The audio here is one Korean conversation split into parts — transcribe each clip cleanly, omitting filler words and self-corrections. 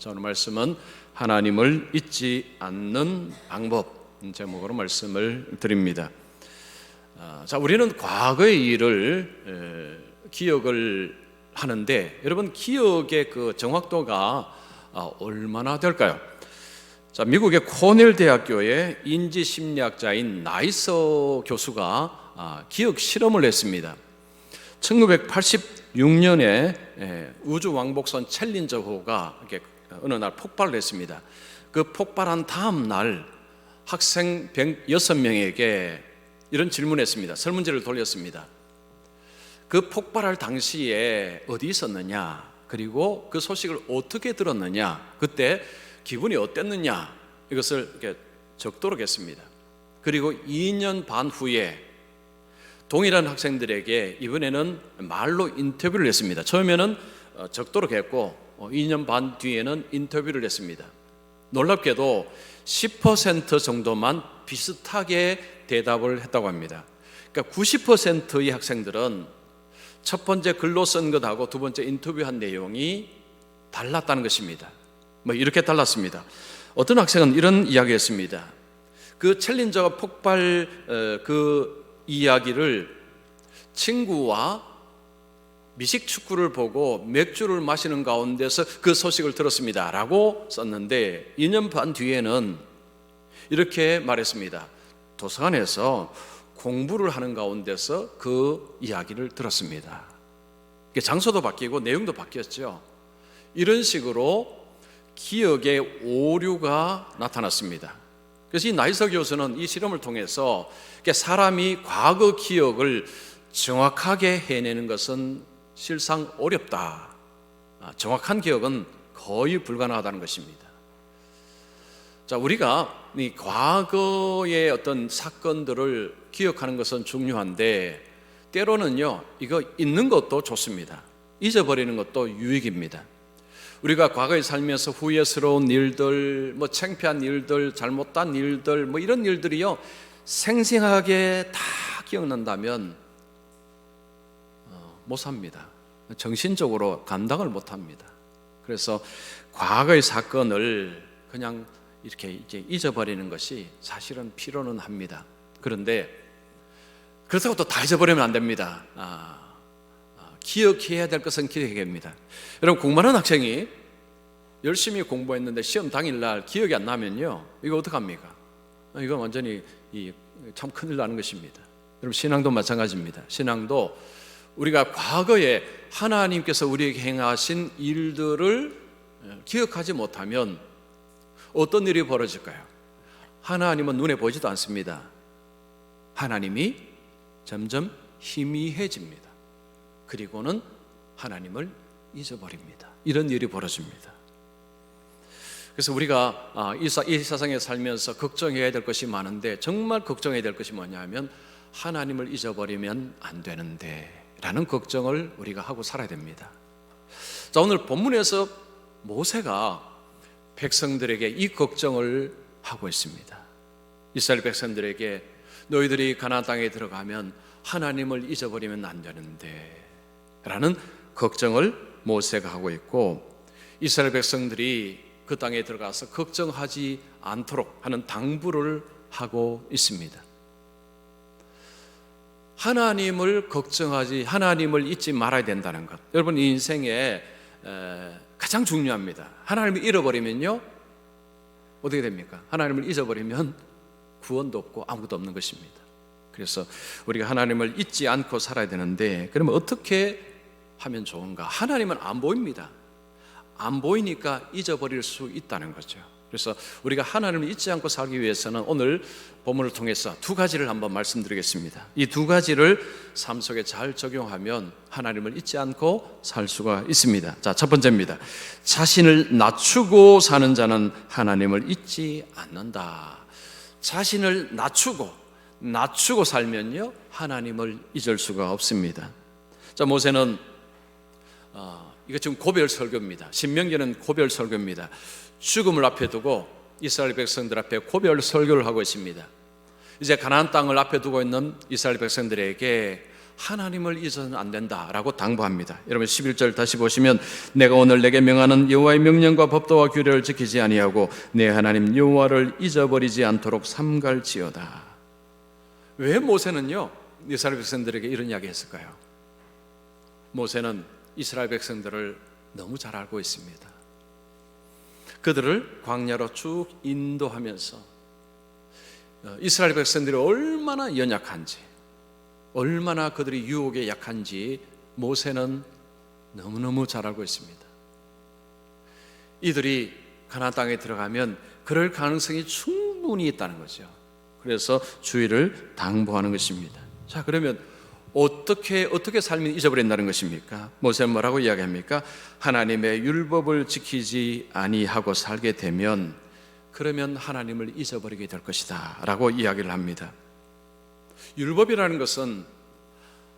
자, 오늘 말씀은 하나님을 잊지 않는 방법 제목으로 말씀을 드립니다. 자, 우리는 과거의 일을 기억을 하는데 여러분 기억의 그 정확도가 얼마나 될까요? 자, 미국의 코넬 대학교의 인지 심리학자인 나이서 교수가 기억 실험을 했습니다. 1986년에 우주 왕복선 챌린저호가 이렇게 어느 날 폭발을 했습니다. 그 폭발한 다음 날 학생 106명에게 이런 질문을 했습니다. 설문지를 돌렸습니다. 그 폭발할 당시에 어디 있었느냐, 그리고 그 소식을 어떻게 들었느냐, 그때 기분이 어땠느냐, 이것을 이렇게 적도록 했습니다. 그리고 2년 반 후에 동일한 학생들에게 이번에는 말로 인터뷰를 했습니다. 처음에는 적도록 했고 2년 반 뒤에는 인터뷰를 했습니다. 놀랍게도 10% 정도만 비슷하게 대답을 했다고 합니다. 그러니까 90%의 학생들은 첫 번째 글로 쓴 것하고 두 번째 인터뷰한 내용이 달랐다는 것입니다. 이렇게 달랐습니다. 어떤 학생은 이런 이야기했습니다. 그 챌린저가 폭발 그 이야기를 친구와 미식축구를 보고 맥주를 마시는 가운데서 그 소식을 들었습니다 라고 썼는데 2년 반 뒤에는 이렇게 말했습니다. 도서관에서 공부를 하는 가운데서 그 이야기를 들었습니다. 장소도 바뀌고 내용도 바뀌었죠. 이런 식으로 기억의 오류가 나타났습니다. 그래서 이 나이서 교수는 이 실험을 통해서 사람이 과거 기억을 정확하게 해내는 것은 실상 어렵다. 정확한 기억은 거의 불가능하다는 것입니다. 자, 우리가 이 과거의 어떤 사건들을 기억하는 것은 중요한데 때로는요, 이거 잊는 것도 좋습니다. 잊어버리는 것도 유익입니다. 우리가 과거에 살면서 후회스러운 일들, 창피한 일들, 잘못한 일들, 이런 일들이요 생생하게 다 기억난다면 못 삽니다. 정신적으로 감당을 못 합니다. 그래서 과거의 사건을 그냥 이렇게 이제 잊어버리는 것이 사실은 필요는 합니다. 그런데 그렇다고 또 다 잊어버리면 안 됩니다. 기억해야 될 것은 기억해야 합니다. 여러분, 공부하는 학생이 열심히 공부했는데 시험 당일날 기억이 안 나면요, 이거 어떡합니까? 이건 완전히 참 큰일 나는 것입니다. 여러분, 신앙도 마찬가지입니다. 신앙도 우리가 과거에 하나님께서 우리에게 행하신 일들을 기억하지 못하면 어떤 일이 벌어질까요? 하나님은 눈에 보이지도 않습니다. 하나님이 점점 희미해집니다. 그리고는 하나님을 잊어버립니다. 이런 일이 벌어집니다. 그래서 우리가 이 세상에 살면서 걱정해야 될 것이 많은데 정말 걱정해야 될 것이 뭐냐 하면 하나님을 잊어버리면 안 되는데 라는 걱정을 우리가 하고 살아야 됩니다. 자, 오늘 본문에서 모세가 백성들에게 이 걱정을 하고 있습니다. 이스라엘 백성들에게 너희들이 가나안 땅에 들어가면 하나님을 잊어버리면 안 되는데 라는 걱정을 모세가 하고 있고, 이스라엘 백성들이 그 땅에 들어가서 걱정하지 않도록 하는 당부를 하고 있습니다. 하나님을 하나님을 잊지 말아야 된다는 것, 여러분 이 인생에 가장 중요합니다. 하나님을 잃어버리면요 어떻게 됩니까? 하나님을 잊어버리면 구원도 없고 아무것도 없는 것입니다. 그래서 우리가 하나님을 잊지 않고 살아야 되는데, 그러면 어떻게 하면 좋은가? 하나님은 안 보입니다. 안 보이니까 잊어버릴 수 있다는 거죠. 그래서 우리가 하나님을 잊지 않고 살기 위해서는 오늘 본문을 통해서 두 가지를 한번 말씀드리겠습니다. 이 두 가지를 삶 속에 잘 적용하면 하나님을 잊지 않고 살 수가 있습니다. 자, 첫 번째입니다. 자신을 낮추고 사는 자는 하나님을 잊지 않는다. 자신을 낮추고 살면요 하나님을 잊을 수가 없습니다. 자, 모세는 이거 지금 고별 설교입니다. 신명기는 고별 설교입니다. 죽음을 앞에 두고 이스라엘 백성들 앞에 고별 설교를 하고 있습니다. 이제 가나안 땅을 앞에 두고 있는 이스라엘 백성들에게 하나님을 잊어서는 안 된다라고 당부합니다. 여러분 11절 다시 보시면 내가 오늘 내게 명하는 여호와의 명령과 법도와 규례를 지키지 아니하고 내 하나님 여호와를 잊어버리지 않도록 삼갈지어다. 왜 모세는요 이스라엘 백성들에게 이런 이야기 했을까요? 모세는 이스라엘 백성들을 너무 잘 알고 있습니다. 그들을 광야로 쭉 인도하면서 이스라엘 백성들이 얼마나 연약한지, 얼마나 그들이 유혹에 약한지 모세는 너무너무 잘 알고 있습니다. 이들이 가나안 땅에 들어가면 그럴 가능성이 충분히 있다는 거죠. 그래서 주의를 당부하는 것입니다. 자, 그러면 어떻게 살면 잊어버린다는 것입니까? 모세는 뭐라고 이야기합니까? 하나님의 율법을 지키지 아니하고 살게 되면 그러면 하나님을 잊어버리게 될 것이다 라고 이야기를 합니다. 율법이라는 것은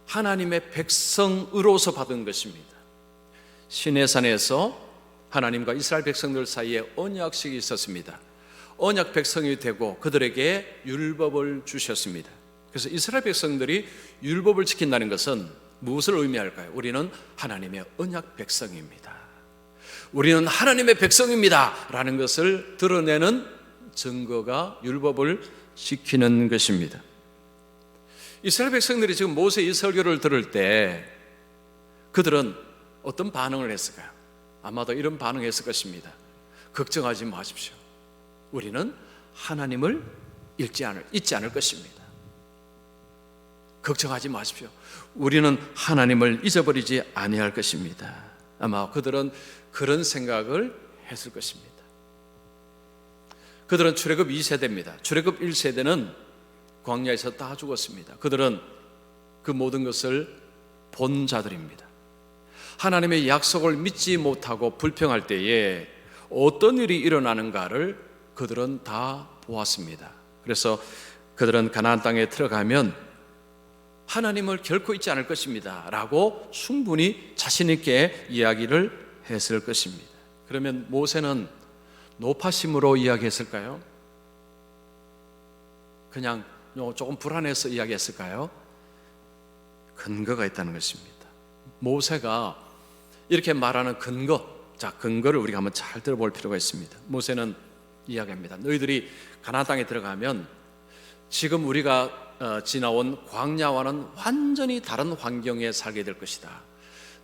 하나님의 백성으로서 받은 것입니다. 시내산에서 하나님과 이스라엘 백성들 사이에 언약식이 있었습니다. 언약 백성이 되고 그들에게 율법을 주셨습니다. 그래서 이스라엘 백성들이 율법을 지킨다는 것은 무엇을 의미할까요? 우리는 하나님의 언약 백성입니다. 우리는 하나님의 백성입니다 라는 것을 드러내는 증거가 율법을 지키는 것입니다. 이스라엘 백성들이 지금 모세 이 설교를 들을 때 그들은 어떤 반응을 했을까요? 아마도 이런 반응을 했을 것입니다. 걱정하지 마십시오. 우리는 하나님을 잊지 않을 것입니다. 걱정하지 마십시오. 우리는 하나님을 잊어버리지 아니할 것입니다. 아마 그들은 그런 생각을 했을 것입니다. 그들은 출애굽 2세대입니다. 출애굽 1세대는 광야에서 다 죽었습니다. 그들은 그 모든 것을 본 자들입니다. 하나님의 약속을 믿지 못하고 불평할 때에 어떤 일이 일어나는가를 그들은 다 보았습니다. 그래서 그들은 가나안 땅에 들어가면 하나님을 결코 잊지 않을 것입니다 라고 충분히 자신 있게 이야기를 했을 것입니다. 그러면 모세는 노파심으로 이야기했을까요? 그냥 조금 불안해서 이야기했을까요? 근거가 있다는 것입니다. 모세가 이렇게 말하는 근거를 우리가 한번 잘 들어볼 필요가 있습니다. 모세는 이야기합니다. 너희들이 가나안 땅에 들어가면 지금 우리가 지나온 광야와는 완전히 다른 환경에 살게 될 것이다.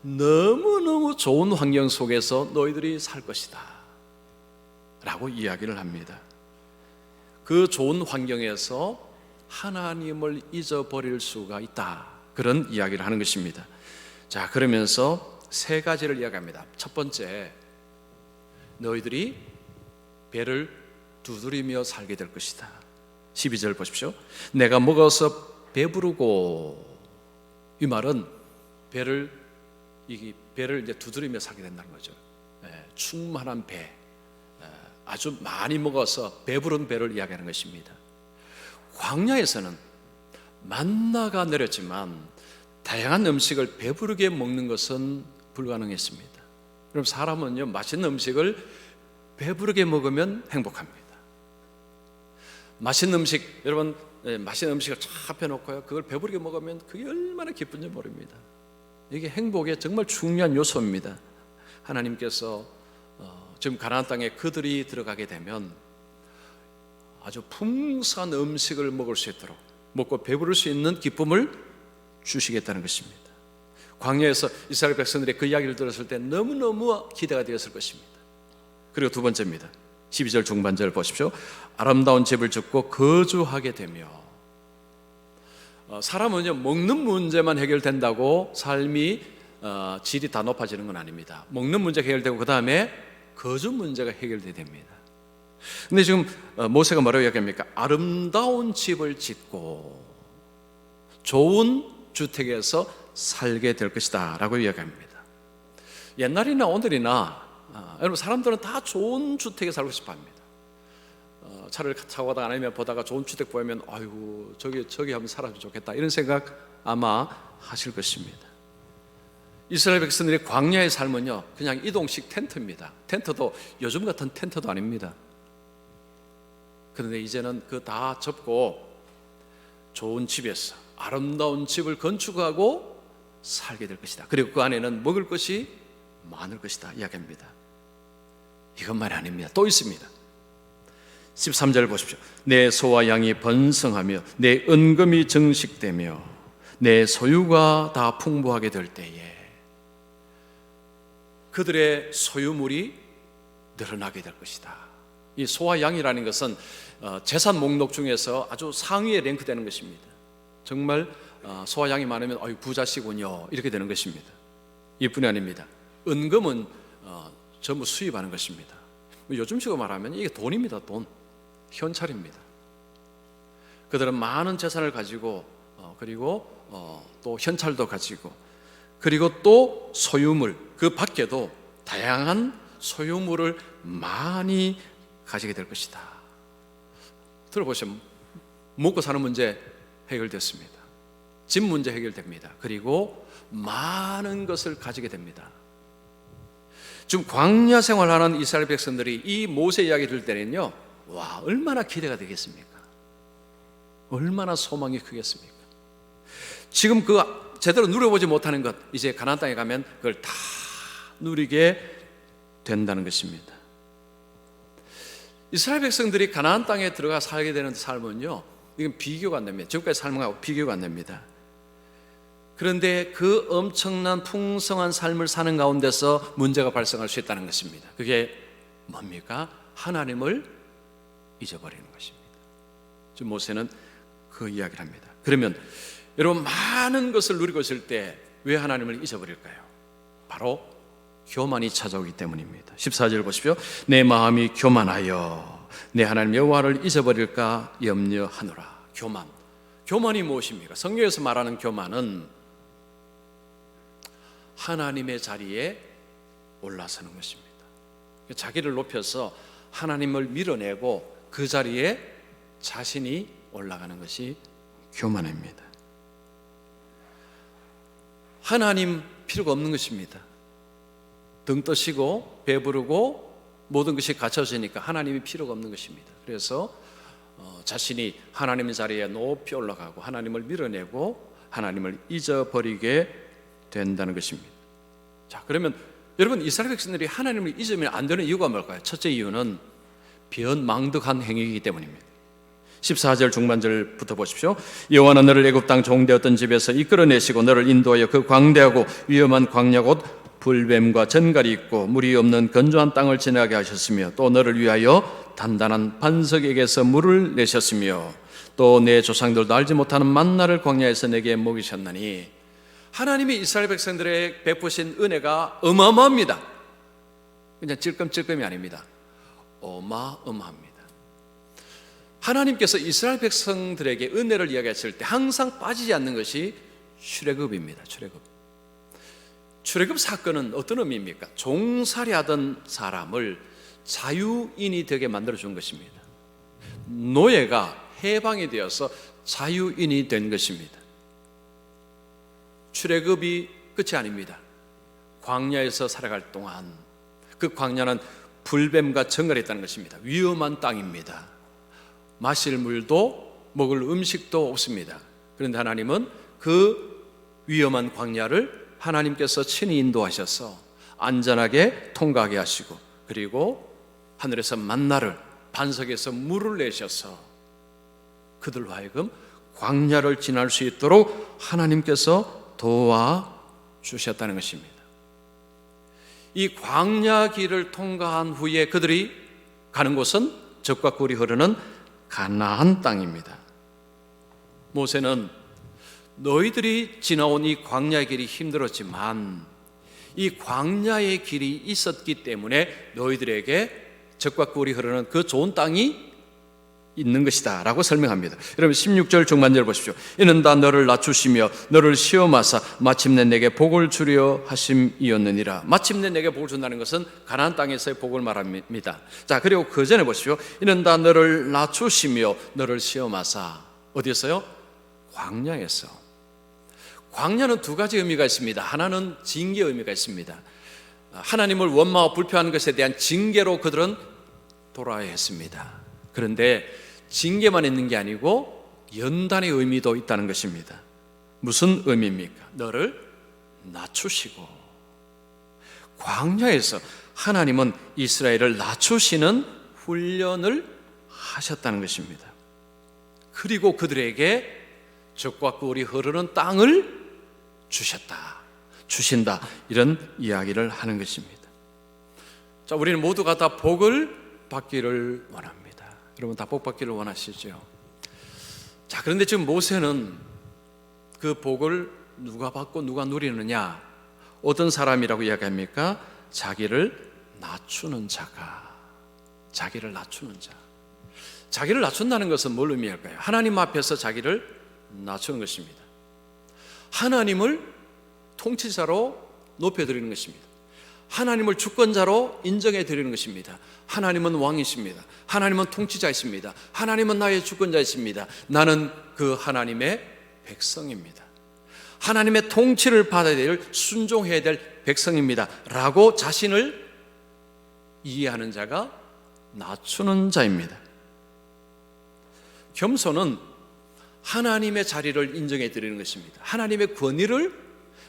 너무너무 좋은 환경 속에서 너희들이 살 것이다 라고 이야기를 합니다. 그 좋은 환경에서 하나님을 잊어버릴 수가 있다, 그런 이야기를 하는 것입니다. 자, 그러면서 세 가지를 이야기합니다. 첫 번째, 너희들이 배를 두드리며 살게 될 것이다. 12절 보십시오. 내가 먹어서 배부르고, 이 말은 배를 이제 두드리며 살게 된다는 거죠. 충만한 배, 아주 많이 먹어서 배부른 배를 이야기하는 것입니다. 광야에서는 만나가 내렸지만 다양한 음식을 배부르게 먹는 것은 불가능했습니다. 그럼 사람은요, 맛있는 음식을 배부르게 먹으면 행복합니다. 맛있는 음식, 여러분, 맛있는 음식을 쫙 펴놓고요, 그걸 배부르게 먹으면 그게 얼마나 기쁜지 모릅니다. 이게 행복의 정말 중요한 요소입니다. 하나님께서 지금 가나안 땅에 그들이 들어가게 되면 아주 풍성한 음식을 먹을 수 있도록, 먹고 배부를 수 있는 기쁨을 주시겠다는 것입니다. 광야에서 이스라엘 백성들의 그 이야기를 들었을 때 너무너무 기대가 되었을 것입니다. 그리고 두 번째입니다. 12절 중반절 보십시오. 아름다운 집을 짓고 거주하게 되며, 사람은요, 먹는 문제만 해결된다고 삶이 질이 다 높아지는 건 아닙니다. 먹는 문제가 해결되고 그 다음에 거주 문제가 해결돼야 됩니다. 근데 지금 모세가 뭐라고 이야기합니까? 아름다운 집을 짓고 좋은 주택에서 살게 될 것이다 라고 이야기합니다. 옛날이나 오늘이나 여러분, 사람들은 다 좋은 주택에 살고 싶어 합니다. 차를 타고 가다가 아니면 보다가 좋은 주택 보이면 아이고 저기 한번 살아도 좋겠다, 이런 생각 아마 하실 것입니다. 이스라엘 백성들의 광야의 삶은요, 그냥 이동식 텐트입니다. 텐트도 요즘 같은 텐트도 아닙니다. 그런데 이제는 그 다 접고 좋은 집에서 아름다운 집을 건축하고 살게 될 것이다. 그리고 그 안에는 먹을 것이 많을 것이다 이야기합니다. 이것만이 아닙니다. 또 있습니다. 13절 보십시오. 내 소와 양이 번성하며 내 은금이 증식되며 내 소유가 다 풍부하게 될 때에 그들의 소유물이 늘어나게 될 것이다. 이 소와 양이라는 것은 재산 목록 중에서 아주 상위에 랭크되는 것입니다. 정말 소와 양이 많으면 부자시군요 이렇게 되는 것입니다. 이뿐이 아닙니다. 은금은 전부 수입하는 것입니다. 요즘식으로 말하면 이게 돈입니다. 돈, 현찰입니다. 그들은 많은 재산을 가지고 그리고 또 현찰도 가지고 그리고 또 소유물, 그 밖에도 다양한 소유물을 많이 가지게 될 것이다. 들어보시면 먹고 사는 문제 해결됐습니다. 집 문제 해결됩니다. 그리고 많은 것을 가지게 됩니다. 지금 광야 생활하는 이스라엘 백성들이 이 모세 이야기 들을 때는요, 와, 얼마나 기대가 되겠습니까? 얼마나 소망이 크겠습니까? 지금 그 제대로 누려보지 못하는 것, 이제 가나안 땅에 가면 그걸 다 누리게 된다는 것입니다. 이스라엘 백성들이 가나안 땅에 들어가 살게 되는 삶은요, 이건 비교가 안 됩니다. 지금까지 삶하고 비교가 안 됩니다. 그런데 그 엄청난 풍성한 삶을 사는 가운데서 문제가 발생할 수 있다는 것입니다. 그게 뭡니까? 하나님을 잊어버리는 것입니다. 지금 모세는 그 이야기를 합니다. 그러면 여러분, 많은 것을 누리고 있을 때 왜 하나님을 잊어버릴까요? 바로 교만이 찾아오기 때문입니다. 14절 보십시오. 내 마음이 교만하여 내 하나님 여호와를 잊어버릴까 염려하노라. 교만이 무엇입니까? 성경에서 말하는 교만은 하나님의 자리에 올라서는 것입니다. 자기를 높여서 하나님을 밀어내고 그 자리에 자신이 올라가는 것이 교만입니다. 하나님 필요가 없는 것입니다. 등 떠시고 배부르고 모든 것이 갖춰지니까 하나님이 필요가 없는 것입니다. 그래서 자신이 하나님의 자리에 높이 올라가고 하나님을 밀어내고 하나님을 잊어버리게 된다는 것입니다. 자, 그러면 여러분, 이스라엘 백성들이 하나님을 잊으면 안 되는 이유가 뭘까요? 첫째 이유는 변망덕한 행위이기 때문입니다. 14절 중반절부터 보십시오. 여호와는 너를 애굽 땅 종되었던 집에서 이끌어내시고 너를 인도하여 그 광대하고 위험한 광야 곧 불뱀과 전갈이 있고 물이 없는 건조한 땅을 지나게 하셨으며 또 너를 위하여 단단한 반석에게서 물을 내셨으며 또 내 조상들도 알지 못하는 만나를 광야에서 내게 먹이셨나니. 하나님이 이스라엘 백성들에 베푸신 은혜가 어마어마합니다. 그냥 찔끔찔끔이 아닙니다. 어마어마합니다. 하나님께서 이스라엘 백성들에게 은혜를 이야기했을 때 항상 빠지지 않는 것이 출애굽입니다. 출애굽 사건은 어떤 의미입니까? 종살이하던 사람을 자유인이 되게 만들어준 것입니다. 노예가 해방이 되어서 자유인이 된 것입니다. 출애굽이 끝이 아닙니다. 광야에서 살아갈 동안 그 광야는 불뱀과 정갈이 있다는 것입니다. 위험한 땅입니다. 마실 물도 먹을 음식도 없습니다. 그런데 하나님은 그 위험한 광야를 하나님께서 친히 인도하셔서 안전하게 통과하게 하시고 그리고 하늘에서 만나를 반석에서 물을 내셔서 그들로 하여금 광야를 지날 수 있도록 하나님께서 도와주셨다는 것입니다. 이 광야 길을 통과한 후에 그들이 가는 곳은 젖과 꿀이 흐르는 가나안 땅입니다. 모세는 너희들이 지나온 이 광야의 길이 힘들었지만 이 광야의 길이 있었기 때문에 너희들에게 젖과 꿀이 흐르는 그 좋은 땅이 있는 것이다 라고 설명합니다. 여러분 16절 중반절 보십시오. 이는 다 너를 낮추시며 너를 시험하사 마침내 내게 복을 주려 하심이었느니라. 마침내 내게 복을 준다는 것은 가나안 땅에서의 복을 말합니다. 자, 그리고 그 전에 보십시오. 이는 다 너를 낮추시며 너를 시험하사. 어디였어요? 광야에서. 광야는 두 가지 의미가 있습니다. 하나는 징계 의미가 있습니다. 하나님을 원망하고 불평하는 것에 대한 징계로 그들은 돌아야 했습니다. 그런데 징계만 있는 게 아니고 연단의 의미도 있다는 것입니다. 무슨 의미입니까? 너를 낮추시고. 광야에서 하나님은 이스라엘을 낮추시는 훈련을 하셨다는 것입니다. 그리고 그들에게 적과 꿀이 흐르는 땅을 주신다, 이런 이야기를 하는 것입니다. 자, 우리는 모두가 다 복을 받기를 원합니다. 여러분 다 복 받기를 원하시죠? 자, 그런데 지금 모세는 그 복을 누가 받고 누가 누리느냐? 어떤 사람이라고 이야기합니까? 자기를 낮추는 자가. 자기를 낮추는 자. 자기를 낮춘다는 것은 뭘 의미할까요? 하나님 앞에서 자기를 낮추는 것입니다. 하나님을 통치자로 높여드리는 것입니다. 하나님을 주권자로 인정해 드리는 것입니다. 하나님은 왕이십니다. 하나님은 통치자이십니다. 하나님은 나의 주권자이십니다. 나는 그 하나님의 백성입니다. 하나님의 통치를 받아야 될, 순종해야 될 백성입니다 라고 자신을 이해하는 자가 낮추는 자입니다. 겸손은 하나님의 자리를 인정해 드리는 것입니다. 하나님의 권위를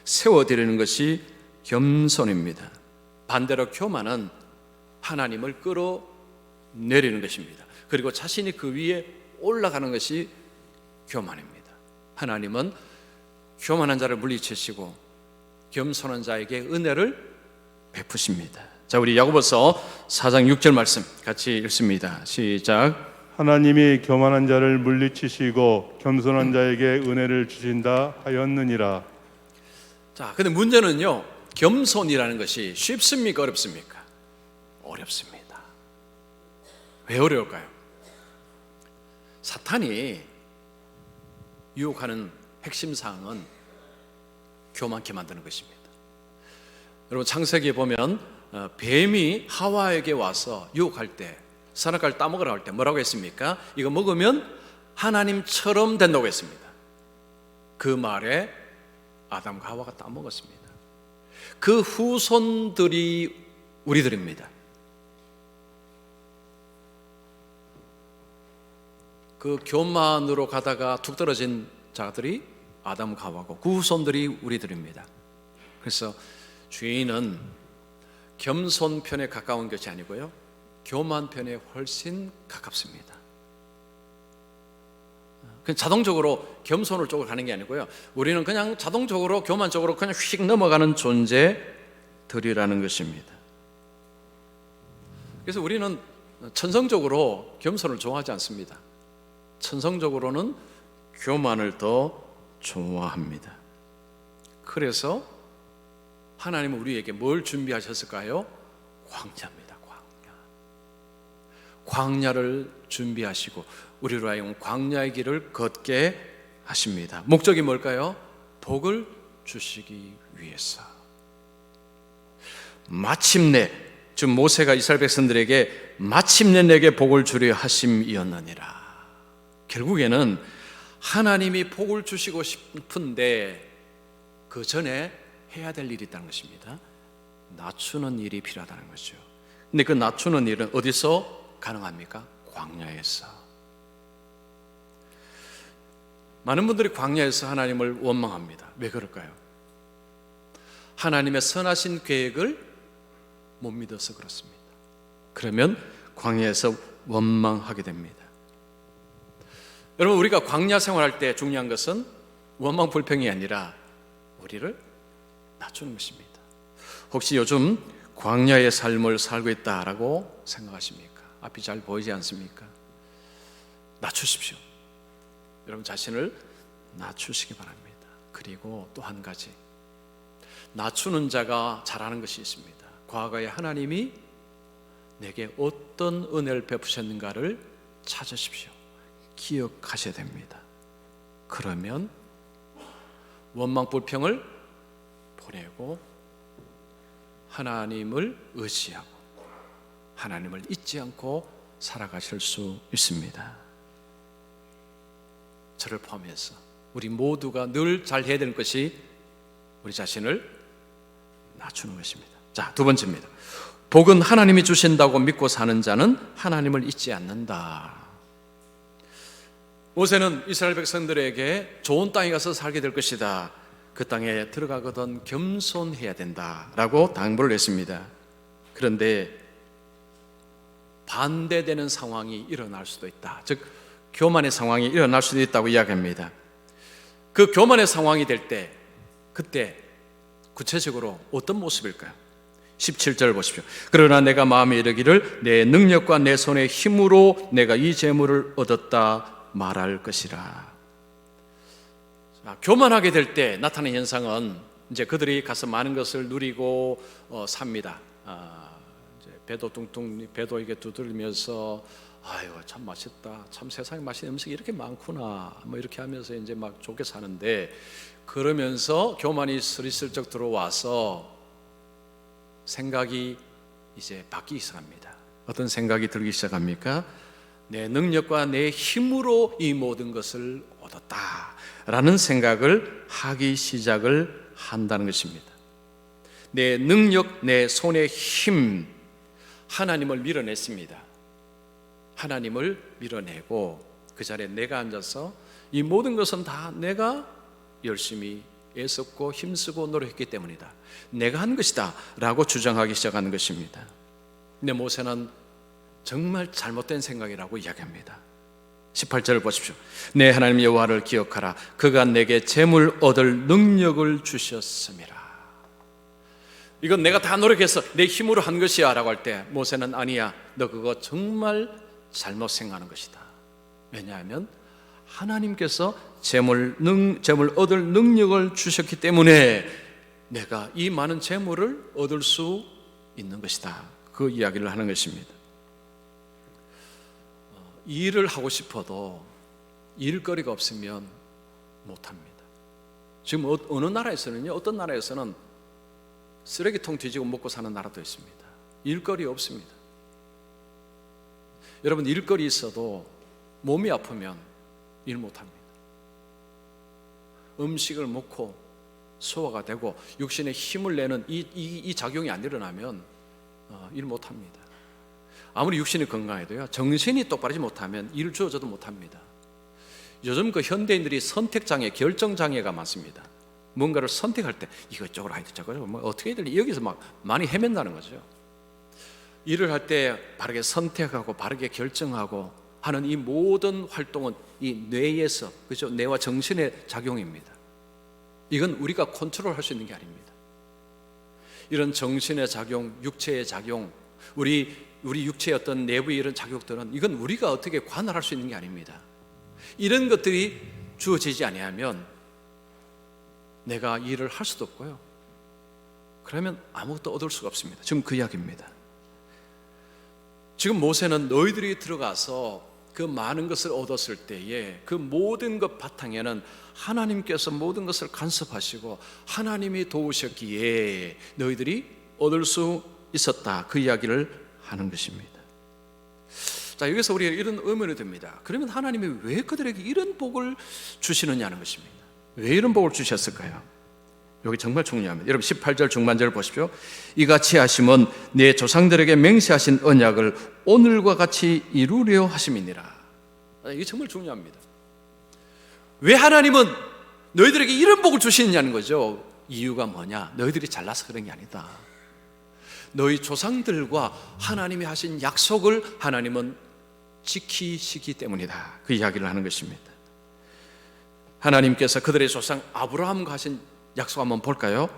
세워 드리는 것이 겸손입니다. 반대로 교만은 하나님을 끌어내리는 것입니다. 그리고 자신이 그 위에 올라가는 것이 교만입니다. 하나님은 교만한 자를 물리치시고 겸손한 자에게 은혜를 베푸십니다. 자, 우리 야고보서 4장 6절 말씀 같이 읽습니다. 시작. 하나님이 교만한 자를 물리치시고 겸손한 자에게 은혜를 주신다 하였느니라. 자, 근데 문제는요, 겸손이라는 것이 쉽습니까? 어렵습니까? 어렵습니다. 왜 어려울까요? 사탄이 유혹하는 핵심 사항은 교만케 만드는 것입니다. 여러분 창세기에 보면 뱀이 하와에게 와서 유혹할 때, 선악과를 따먹으라고 할 때 뭐라고 했습니까? 이거 먹으면 하나님처럼 된다고 했습니다. 그 말에 아담과 하와가 따먹었습니다. 그 후손들이 우리들입니다. 그 교만으로 가다가 툭 떨어진 자들이 아담과 하와고 그 후손들이 우리들입니다. 그래서 죄인은 겸손 편에 가까운 것이 아니고요, 교만 편에 훨씬 가깝습니다. 그냥 자동적으로 겸손을 쪽으로 가는 게 아니고요, 우리는 그냥 자동적으로 교만 쪽으로 그냥 휙 넘어가는 존재들이라는 것입니다. 그래서 우리는 천성적으로 겸손을 좋아하지 않습니다. 천성적으로는 교만을 더 좋아합니다. 그래서 하나님은 우리에게 뭘 준비하셨을까요? 광야입니다. 광야를 준비하시고 우리로 하여금 광야의 길을 걷게 하십니다. 목적이 뭘까요? 복을 주시기 위해서. 마침내, 즉 모세가 이스라엘 백성들에게 마침내 내게 복을 주려 하심이었느니라. 결국에는 하나님이 복을 주시고 싶은데 그 전에 해야 될 일이 있다는 것입니다. 낮추는 일이 필요하다는 거죠. 근데 그 낮추는 일은 어디서 가능합니까? 광야에서. 많은 분들이 광야에서 하나님을 원망합니다. 왜 그럴까요? 하나님의 선하신 계획을 못 믿어서 그렇습니다. 그러면 광야에서 원망하게 됩니다. 여러분, 우리가 광야 생활할 때 중요한 것은 원망 불평이 아니라 우리를 낮추는 것입니다. 혹시 요즘 광야의 삶을 살고 있다라고 생각하십니까? 앞이 잘 보이지 않습니까? 낮추십시오. 여러분 자신을 낮추시기 바랍니다. 그리고 또 한 가지, 낮추는 자가 잘하는 것이 있습니다. 과거에 하나님이 내게 어떤 은혜를 베푸셨는가를 찾으십시오. 기억하셔야 됩니다. 그러면 원망 불평을 보내고 하나님을 의지하고 하나님을 잊지 않고 살아가실 수 있습니다. 저를 포함해서 우리 모두가 늘 잘해야 되는 것이 우리 자신을 낮추는 것입니다. 자, 두 번째입니다. 복은 하나님이 주신다고 믿고 사는 자는 하나님을 잊지 않는다. 모세는 이스라엘 백성들에게 좋은 땅에 가서 살게 될 것이다, 그 땅에 들어가거든 겸손해야 된다라고 당부를 했습니다. 그런데 반대되는 상황이 일어날 수도 있다, 즉 교만의 상황이 일어날 수도 있다고 이야기합니다. 그 교만의 상황이 될 때, 그때 구체적으로 어떤 모습일까요? 17절 보십시오. 그러나 내가 마음에 이르기를 내 능력과 내 손의 힘으로 내가 이 재물을 얻었다 말할 것이라. 자, 교만하게 될 때 나타나는 현상은 이제 그들이 가서 많은 것을 누리고 삽니다. 이제 배도 뚱뚱, 배도 이게 두드리면서 아유 참 맛있다, 참 세상에 맛있는 음식이 이렇게 많구나, 뭐 이렇게 하면서 이제 막 좋게 사는데, 그러면서 교만이 스리슬쩍 들어와서 생각이 이제 바뀌기 시작합니다. 어떤 생각이 들기 시작합니까? 내 능력과 내 힘으로 이 모든 것을 얻었다라는 생각을 하기 시작을 한다는 것입니다. 내 능력, 내 손의 힘, 하나님을 밀어냈습니다. 하나님을 밀어내고 그 자리에 내가 앉아서 이 모든 것은 다 내가 열심히 애썼고 힘쓰고 노력했기 때문이다, 내가 한 것이다 라고 주장하기 시작하는 것입니다. 근데 모세는 정말 잘못된 생각이라고 이야기합니다. 18절을 보십시오. 내 하나님 여호와를 기억하라, 그가 내게 재물 얻을 능력을 주셨음이라. 이건 내가 다 노력해서 내 힘으로 한 것이야 라고 할 때 모세는 아니야, 너 그거 정말 잘못 생각하는 것이다. 왜냐하면 하나님께서 재물 얻을 능력을 주셨기 때문에 내가 이 많은 재물을 얻을 수 있는 것이다, 그 이야기를 하는 것입니다. 일을 하고 싶어도 일거리가 없으면 못합니다. 지금 어느 나라에서는요, 어떤 나라에서는 쓰레기통 뒤지고 먹고 사는 나라도 있습니다. 일거리 없습니다. 여러분, 일거리 있어도 몸이 아프면 일 못합니다. 음식을 먹고 소화가 되고 육신에 힘을 내는 이 작용이 안 일어나면 일 못합니다. 아무리 육신이 건강해도요, 정신이 똑바르지 못하면 일을 주어져도 못합니다. 요즘 그 현대인들이 선택장애, 결정장애가 많습니다. 뭔가를 선택할 때 이것저것 하여튼 저거를 뭐 어떻게 해야 될지 여기서 막 많이 헤맨다는 거죠. 일을 할 때 바르게 선택하고 바르게 결정하고 하는 이 모든 활동은 이 뇌에서, 그죠? 뇌와 정신의 작용입니다. 이건 우리가 컨트롤할 수 있는 게 아닙니다. 이런 정신의 작용, 육체의 작용, 우리 육체의 어떤 내부의 이런 작용들은 이건 우리가 어떻게 관할할 수 있는 게 아닙니다. 이런 것들이 주어지지 아니하면 내가 일을 할 수도 없고요, 그러면 아무것도 얻을 수가 없습니다. 지금 그 이야기입니다. 지금 모세는 너희들이 들어가서 그 많은 것을 얻었을 때에 그 모든 것 바탕에는 하나님께서 모든 것을 간섭하시고 하나님이 도우셨기에 너희들이 얻을 수 있었다, 그 이야기를 하는 것입니다. 자, 여기서 우리가 이런 의문이 듭니다. 그러면 하나님이 왜 그들에게 이런 복을 주시느냐는 것입니다. 왜 이런 복을 주셨을까요? 여기 정말 중요합니다. 여러분 18절 중반절을 보십시오. 이같이 하심은 내 조상들에게 맹세하신 언약을 오늘과 같이 이루려 하심이니라. 이게 정말 중요합니다. 왜 하나님은 너희들에게 이런 복을 주시느냐는 거죠. 이유가 뭐냐? 너희들이 잘나서 그런 게 아니다. 너희 조상들과 하나님이 하신 약속을 하나님은 지키시기 때문이다, 그 이야기를 하는 것입니다. 하나님께서 그들의 조상 아브라함과 하신 약속 한번 볼까요?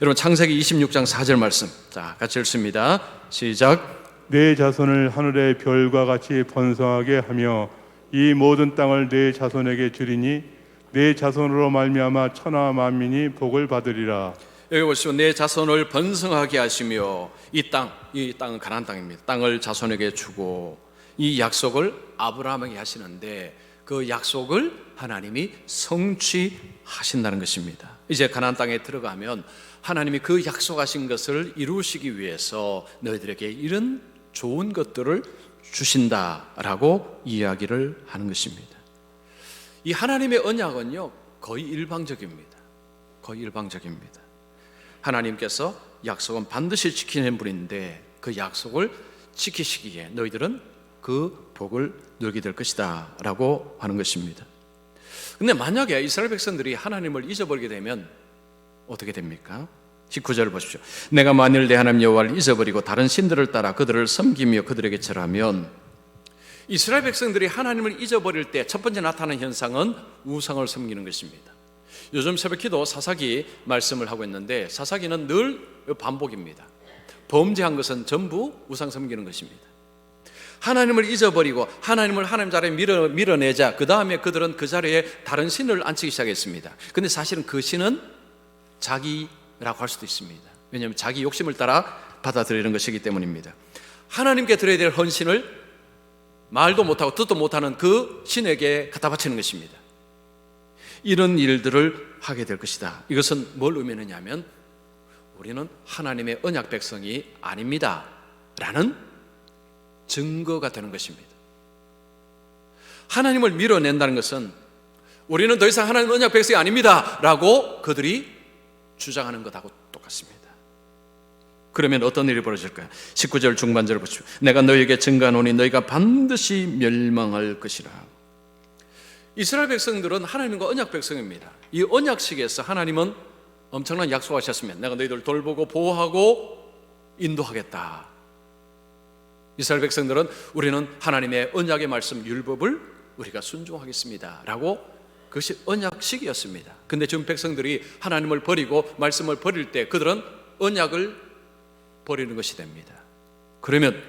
여러분 창세기 26장 4절 말씀, 자 같이 읽습니다. 시작. 내 자손을 하늘의 별과 같이 번성하게 하며 이 모든 땅을 내 자손에게 주리니 내 자손으로 말미암아 천하 만민이 복을 받으리라. 여기 보시면 내 자손을 번성하게 하시며 이 땅은 가나안 땅입니다. 땅을 자손에게 주고 이 약속을 아브라함에게 하시는데 그 약속을 하나님이 성취하신다는 것입니다. 이제 가나안 땅에 들어가면 하나님이 그 약속하신 것을 이루시기 위해서 너희들에게 이런 좋은 것들을 주신다라고 이야기를 하는 것입니다. 이 하나님의 언약은요 거의 일방적입니다. 거의 일방적입니다. 하나님께서 약속은 반드시 지키는 분인데 그 약속을 지키시기에 너희들은 그 복을 누리게 될 것이다 라고 하는 것입니다. 근데 만약에 이스라엘 백성들이 하나님을 잊어버리게 되면 어떻게 됩니까? 19절을 보십시오. 내가 만일 내 하나님 여호와를 잊어버리고 다른 신들을 따라 그들을 섬기며 그들에게 절하면, 이스라엘 백성들이 하나님을 잊어버릴 때 첫 번째 나타나는 현상은 우상을 섬기는 것입니다. 요즘 새벽기도 사사기 말씀을 하고 있는데, 사사기는 늘 반복입니다. 범죄한 것은 전부 우상 섬기는 것입니다. 하나님을 잊어버리고 하나님을 하나님 자리에 밀어내자 그 다음에 그들은 그 자리에 다른 신을 앉히기 시작했습니다. 근데 사실은 그 신은 자기라고 할 수도 있습니다. 왜냐하면 자기 욕심을 따라 받아들이는 것이기 때문입니다. 하나님께 드려야 될 헌신을 말도 못하고 듣도 못하는 그 신에게 갖다 바치는 것입니다. 이런 일들을 하게 될 것이다. 이것은 뭘 의미하냐면 우리는 하나님의 언약 백성이 아닙니다 라는 증거가 되는 것입니다. 하나님을 밀어낸다는 것은 우리는 더 이상 하나님의 언약 백성이 아닙니다 라고 그들이 주장하는 것하고 똑같습니다. 그러면 어떤 일이 벌어질까요? 19절 중반절을 보십시오. 내가 너희에게 증거하노니 너희가 반드시 멸망할 것이라. 이스라엘 백성들은 하나님과 언약 백성입니다. 이 언약식에서 하나님은 엄청난 약속하셨으면 내가 너희들을 돌보고 보호하고 인도하겠다. 이스라엘 백성들은 우리는 하나님의 언약의 말씀 율법을 우리가 순종하겠습니다 라고, 그것이 언약식이었습니다. 근데 지금 백성들이 하나님을 버리고 말씀을 버릴 때 그들은 언약을 버리는 것이 됩니다. 그러면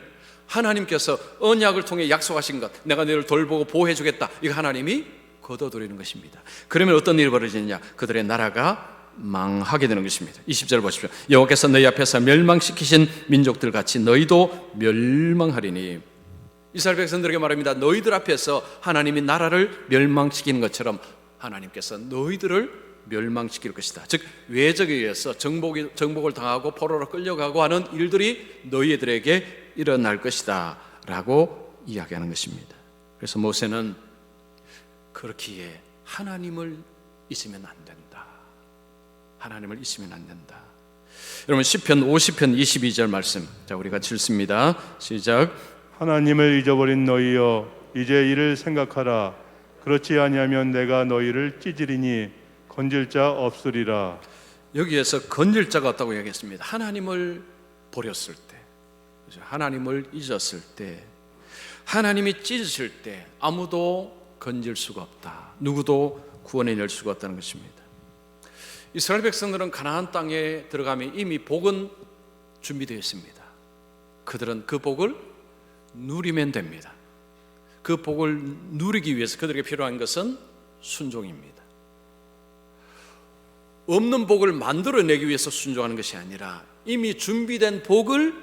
하나님께서 언약을 통해 약속하신 것, 내가 너희를 돌보고 보호해 주겠다, 이거 하나님이 거둬들이는 것입니다. 그러면 어떤 일이 벌어지느냐? 그들의 나라가 망하게 되는 것입니다. 20절 보십시오. 여호와께서 너희 앞에서 멸망시키신 민족들 같이 너희도 멸망하리니. 이스라엘 백성들에게 말합니다. 너희들 앞에서 하나님이 나라를 멸망시키는 것처럼 하나님께서 너희들을 멸망시킬 것이다. 즉 외적에 의해서 정복을 당하고 포로로 끌려가고 하는 일들이 너희들에게 일어날 것이다 라고 이야기하는 것입니다. 그래서 모세는 그렇기에 하나님을 잊으면 안 된다. 하나님을 잊으면 안 된다. 여러분 시편 50편 22절 말씀, 자 우리 같이 읽습니다. 시작. 하나님을 잊어버린 너희여 이제 이를 생각하라. 그렇지 아니하면 내가 너희를 찢으리니 건질 자 없으리라. 여기에서 건질 자가 없다고 얘기했습니다. 하나님을 버렸을 때, 하나님을 잊었을 때, 하나님이 찢으실 때 아무도 건질 수가 없다. 누구도 구원해낼 수가 없다는 것입니다. 이스라엘 백성들은 가나안 땅에 들어가면 이미 복은 준비되어 있습니다. 그들은 그 복을 누리면 됩니다. 그 복을 누리기 위해서 그들에게 필요한 것은 순종입니다. 없는 복을 만들어내기 위해서 순종하는 것이 아니라 이미 준비된 복을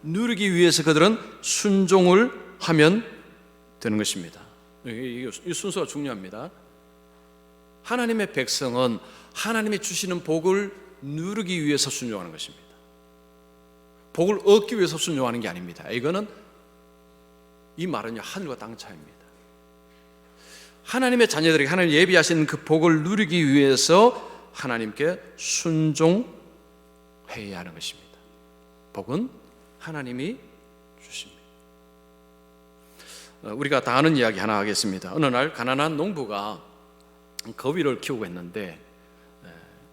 누리기 위해서 그들은 순종을 하면 되는 것입니다. 이 순서가 중요합니다. 하나님의 백성은 하나님이 주시는 복을 누리기 위해서 순종하는 것입니다. 복을 얻기 위해서 순종하는 게 아닙니다. 이거는, 이 말은요 하늘과 땅 차이입니다. 하나님의 자녀들에게 하나님 예비하신 그 복을 누리기 위해서 하나님께 순종해야 하는 것입니다. 복은 하나님이 주십니다. 우리가 다 아는 이야기 하나 하겠습니다. 어느 날 가난한 농부가 거위를 키우고 있는데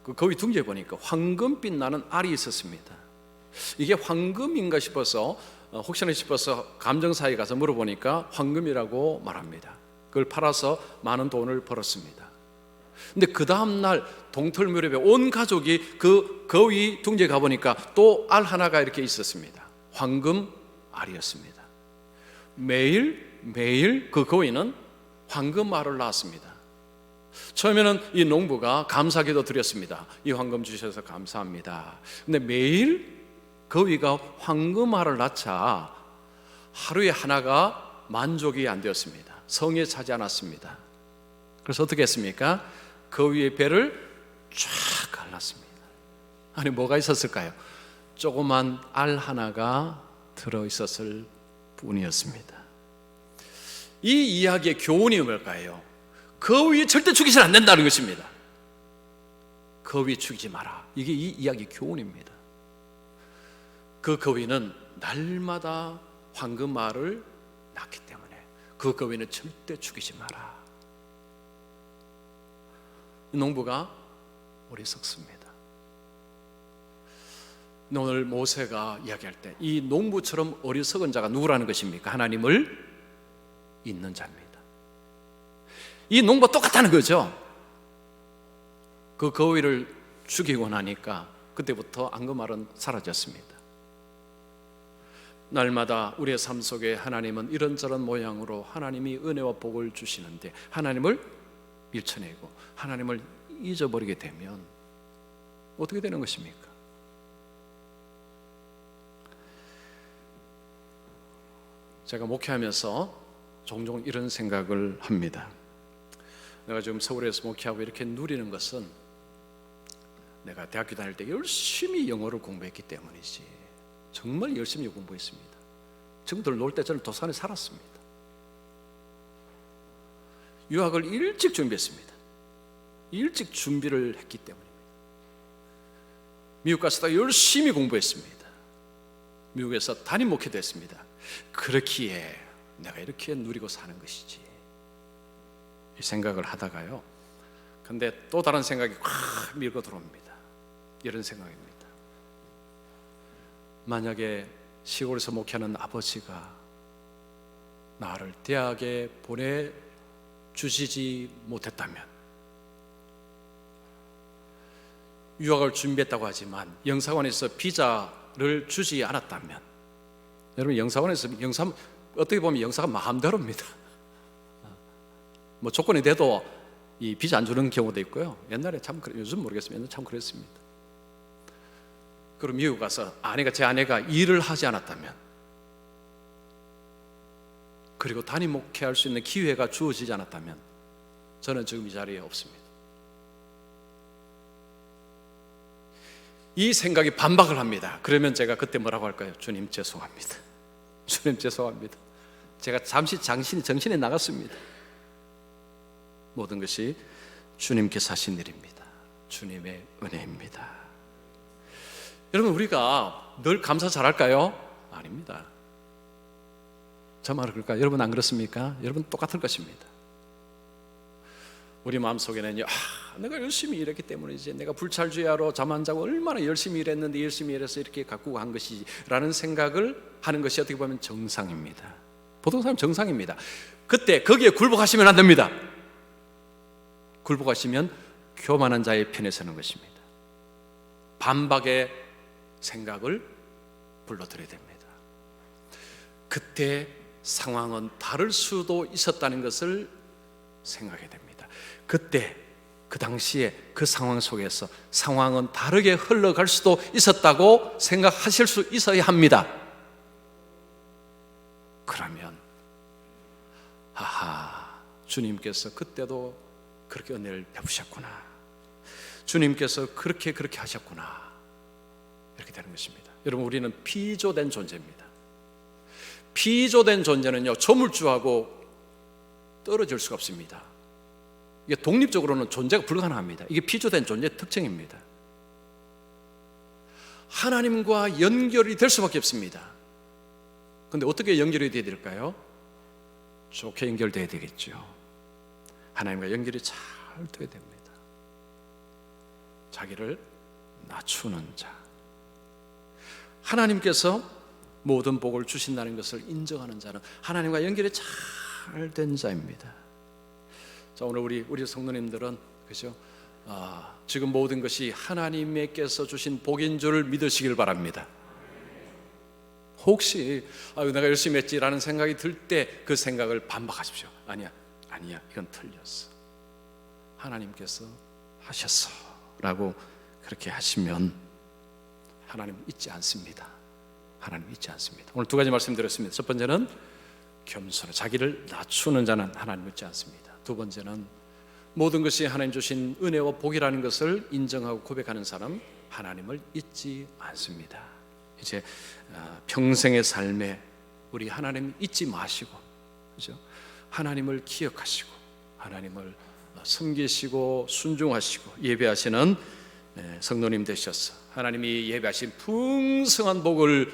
그 거위 둥지에 보니까 황금빛 나는 알이 있었습니다. 이게 황금인가 싶어서 혹시나 싶어서 감정사에 가서 물어보니까 황금이라고 말합니다. 그걸 팔아서 많은 돈을 벌었습니다. 근데 그 다음날 동틀 무렵에 온 가족이 그 거위 둥지에 가보니까 또 알 하나가 이렇게 있었습니다. 황금 알이었습니다. 매일 그 거위는 황금 알을 낳았습니다. 처음에는 이 농부가 감사기도 드렸습니다. 이 황금 주셔서 감사합니다. 근데 매일 거위가 황금 알을 낳자 하루에 하나가 만족이 안 되었습니다. 성에 차지 않았습니다. 그래서 어떻게 했습니까? 거위의 배를 쫙 갈랐습니다. 아니 뭐가 있었을까요? 조그만 알 하나가 들어있었을 뿐이었습니다. 이 이야기의 교훈이 뭘까요? 거위 절대 죽이시면 안 된다는 것입니다. 거위 죽이지 마라. 이게 이 이야기의 교훈입니다. 그 거위는 날마다 황금알을 낳기 때문에 그 거위는 절대 죽이지 마라. 이 농부가 어리석습니다. 오늘 모세가 이야기할 때 이 농부처럼 어리석은 자가 누구라는 것입니까? 하나님을 잊는 자입니다. 이 농부가 똑같다는 거죠. 그 거위를 죽이고 나니까 그때부터 앙금알은 사라졌습니다. 날마다 우리의 삶 속에 하나님은 이런저런 모양으로 하나님이 은혜와 복을 주시는데 하나님을 밀쳐내고 하나님을 잊어버리게 되면 어떻게 되는 것입니까? 제가 목회하면서 종종 이런 생각을 합니다. 내가 지금 서울에서 목회하고 이렇게 누리는 것은 내가 대학교 다닐 때 열심히 영어를 공부했기 때문이지. 정말 열심히 공부했습니다. 친구들 놀 때 저는 도산에 살았습니다. 유학을 일찍 준비했습니다. 일찍 준비를 했기 때문입니다. 미국 가서도 열심히 공부했습니다. 미국에서 담임 목회도 했습니다. 그렇기에 내가 이렇게 누리고 사는 것이지, 이 생각을 하다가요, 근데 또 다른 생각이 확 밀고 들어옵니다. 이런 생각입니다. 만약에 시골에서 목회하는 아버지가 나를 대학에 보내주시지 못했다면, 유학을 준비했다고 하지만 영사관에서 비자를 주지 않았다면, 여러분 영사관에서 어떻게 보면 영사가 마음대로입니다. 뭐 조건이 돼도 이 비자 안 주는 경우도 있고요. 옛날에 참 요즘 모르겠습니다. 옛날에 참 그랬습니다. 그럼 미국 가서 제 아내가 일을 하지 않았다면, 그리고 담임 목회할 수 있는 기회가 주어지지 않았다면 저는 지금 이 자리에 없습니다. 이 생각이 반박을 합니다. 그러면 제가 그때 뭐라고 할까요? 주님 죄송합니다. 주님 죄송합니다. 제가 잠시 정신이 나갔습니다. 모든 것이 주님께서 하신 일입니다. 주님의 은혜입니다. 여러분, 우리가 늘 감사 잘할까요? 아닙니다. 저 말을 그럴까요? 여러분 안 그렇습니까? 여러분 똑같을 것입니다. 우리 마음속에는요, 내가 열심히 일했기 때문이지, 내가 불찰주야로 잠 안 자고 얼마나 열심히 일했는데 열심히 일해서 이렇게 갖고 간 것이라는 생각을 하는 것이 어떻게 보면 정상입니다. 보통 사람 정상입니다. 그때 거기에 굴복하시면 안 됩니다. 굴복하시면 교만한 자의 편에 서는 것입니다. 반박의 생각을 불러들여야 됩니다. 그때 상황은 다를 수도 있었다는 것을 생각해야 됩니다. 그때 그 당시에 그 상황 속에서 상황은 다르게 흘러갈 수도 있었다고 생각하실 수 있어야 합니다. 그러면 주님께서 그때도 그렇게 은혜를 베푸셨구나, 주님께서 그렇게 하셨구나, 이렇게 되는 것입니다. 여러분, 우리는 피조된 존재입니다. 피조된 존재는요, 조물주하고 떨어질 수가 없습니다. 이게 독립적으로는 존재가 불가능합니다. 이게 피조된 존재의 특징입니다. 하나님과 연결이 될 수밖에 없습니다. 그런데 어떻게 연결이 돼야 될까요? 좋게 연결돼야 되겠죠. 하나님과 연결이 잘 돼야 됩니다. 자기를 낮추는 자, 하나님께서 모든 복을 주신다는 것을 인정하는 자는 하나님과 연결이 잘 된 자입니다. 자, 오늘 우리 성도님들은 그죠? 지금 모든 것이 하나님께서 주신 복인 줄 믿으시길 바랍니다. 혹시 내가 열심히 했지라는 생각이 들 때 그 생각을 반박하십시오. 아니야, 이건 틀렸어. 하나님께서 하셨어 라고 그렇게 하시면 하나님 잊지 않습니다. 하나님 잊지 않습니다. 오늘 두 가지 말씀드렸습니다. 첫 번째는 겸손, 자기를 낮추는 자는 하나님 잊지 않습니다. 두 번째는 모든 것이 하나님 주신 은혜와 복이라는 것을 인정하고 고백하는 사람, 하나님을 잊지 않습니다. 이제 평생의 삶에 우리 하나님 잊지 마시고, 그죠? 하나님을 기억하시고 하나님을 섬기시고 순종하시고 예배하시는 성도님 되셔서 하나님이 예배하신 풍성한 복을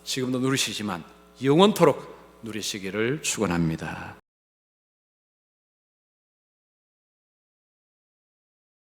지금도 누리시지만 영원토록 누리시기를 축원합니다.